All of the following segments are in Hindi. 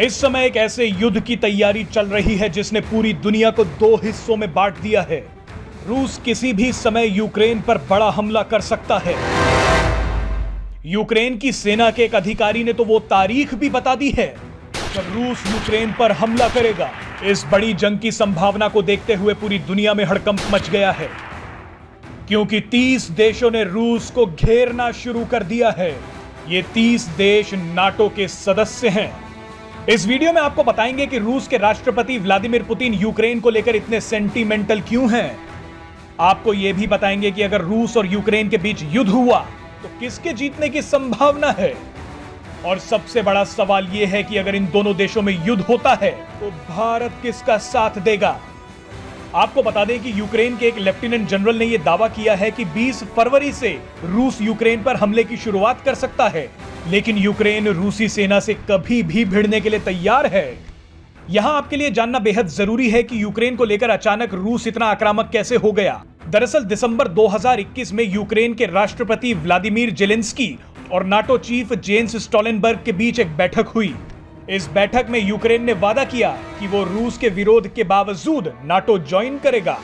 इस समय एक ऐसे युद्ध की तैयारी चल रही है जिसने पूरी दुनिया को दो हिस्सों में बांट दिया है। रूस किसी भी समय यूक्रेन पर बड़ा हमला कर सकता है। यूक्रेन की सेना के एक अधिकारी ने तो वो तारीख भी बता दी है जब रूस यूक्रेन पर हमला करेगा। इस बड़ी जंग की संभावना को देखते हुए पूरी दुनिया में हड़कंप मच गया है, क्योंकि 30 देशों ने रूस को घेरना शुरू कर दिया है। ये 30 देश नाटो के सदस्य हैं। इस वीडियो में आपको बताएंगे कि रूस के राष्ट्रपति व्लादिमीर पुतिन यूक्रेन को लेकर इतने सेंटिमेंटल क्यों हैं। आपको यह भी बताएंगे कि अगर रूस और यूक्रेन के बीच युद्ध हुआ तो किसके जीतने की संभावना है। और सबसे बड़ा सवाल यह है कि अगर इन दोनों देशों में युद्ध होता है तो भारत किसका साथ देगा। आपको बता दें कि यूक्रेन के एक लेफ्टिनेंट जनरल ने यह दावा किया है कि 20 फरवरी से रूस यूक्रेन पर हमले की शुरुआत कर सकता है, लेकिन यूक्रेन रूसी सेना से कभी भी भिड़ने के लिए तैयार है। यहां आपके लिए जानना बेहद जरूरी है कि यूक्रेन को लेकर अचानक रूस इतना आक्रामक कैसे हो गया। दरअसल दिसंबर 2021 में यूक्रेन के राष्ट्रपति व्लादिमीर जेलेंस्की और नाटो चीफ जेन्स स्टोलनबर्ग के बीच एक बैठक हुई। इस बैठक में यूक्रेन ने वादा किया कि वो रूस के विरोध के बावजूद नाटो ज्वाइन करेगा।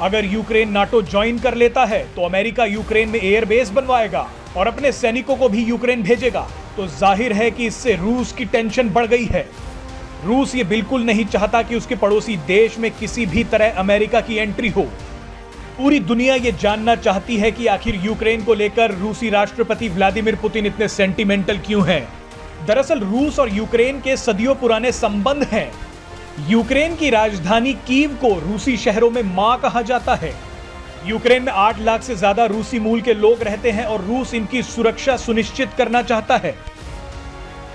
अगर यूक्रेन नाटो ज्वाइन कर लेता है तो अमेरिका यूक्रेन में एयरबेस बनवाएगा और अपने सैनिकों को भी यूक्रेन भेजेगा। तो जाहिर है कि इससे रूस की टेंशन बढ़ गई है। रूस ये बिल्कुल नहीं चाहता कि उसके पड़ोसी देश में किसी भी तरह अमेरिका की एंट्री हो। पूरी दुनिया ये जानना चाहती है कि आखिर यूक्रेन को लेकर रूसी राष्ट्रपति व्लादिमीर पुतिन इतने सेंटिमेंटल क्यों हैं। दरअसल रूस और यूक्रेन के सदियों पुराने संबंध हैं। यूक्रेन की राजधानी कीव को रूसी शहरों में मां कहा जाता है। यूक्रेन में 8 लाख से ज्यादा रूसी मूल के लोग रहते हैं और रूस इनकी सुरक्षा सुनिश्चित करना चाहता है।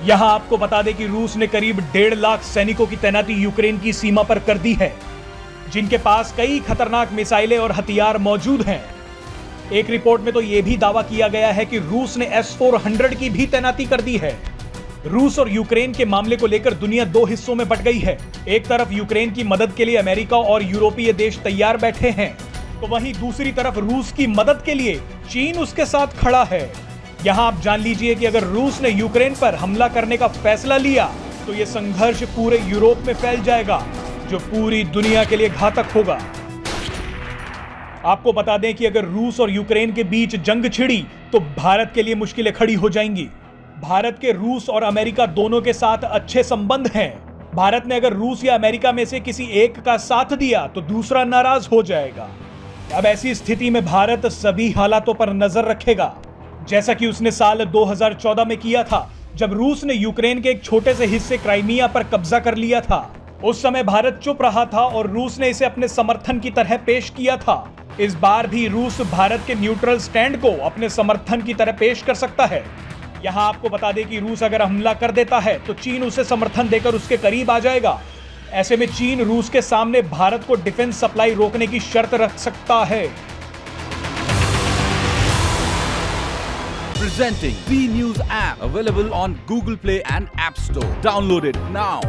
यहां आपको बता दें कि रूस ने करीब 1.5 लाख सैनिकों की तैनाती यूक्रेन की सीमा पर कर दी है, जिनके पास कई खतरनाक मिसाइलें और हथियार मौजूद हैं। एक रिपोर्ट में तो यह भी दावा किया गया है कि रूस ने S-400 की भी तैनाती कर दी है। रूस और यूक्रेन के मामले को लेकर दुनिया दो हिस्सों में बट गई है। एक तरफ यूक्रेन की मदद के लिए अमेरिका और यूरोपीय देश तैयार बैठे हैं, तो वहीं दूसरी तरफ रूस की मदद के लिए चीन उसके साथ खड़ा है। यहां आप जान लीजिए कि अगर रूस ने यूक्रेन पर हमला करने का फैसला लिया तो यह संघर्ष पूरे यूरोप में फैल जाएगा, जो पूरी दुनिया के लिए घातक होगा। आपको बता दें कि अगर रूस और यूक्रेन के बीच जंग छिड़ी तो भारत के लिए मुश्किलें खड़ी हो जाएंगी। भारत के रूस और अमेरिका दोनों के साथ अच्छे संबंध हैं। भारत ने अगर रूस या अमेरिका में से किसी एक का साथ दिया तो दूसरा नाराज हो जाएगा। अब ऐसी स्थिति में भारत सभी हालातों पर नजर रखेगा, जैसा कि उसने साल 2014 में किया था, जब रूस ने यूक्रेन के एक छोटे से हिस्से क्राइमिया पर कब्जा कर लिया था। उस समय भारत चुप रहा था और रूस ने इसे अपने समर्थन की तरह पेश किया था। इस बार भी रूस भारत के न्यूट्रल स्टैंड को अपने समर्थन की तरह पेश कर सकता है। यहां आपको बता दें कि रूस अगर हमला कर देता है तो चीन उसे समर्थन देकर उसके करीब आ जाएगा। ऐसे में चीन रूस के सामने भारत को डिफेंस सप्लाई रोकने की शर्त रख सकता है। Presenting V News app available on Google Play and App Store. Download it now.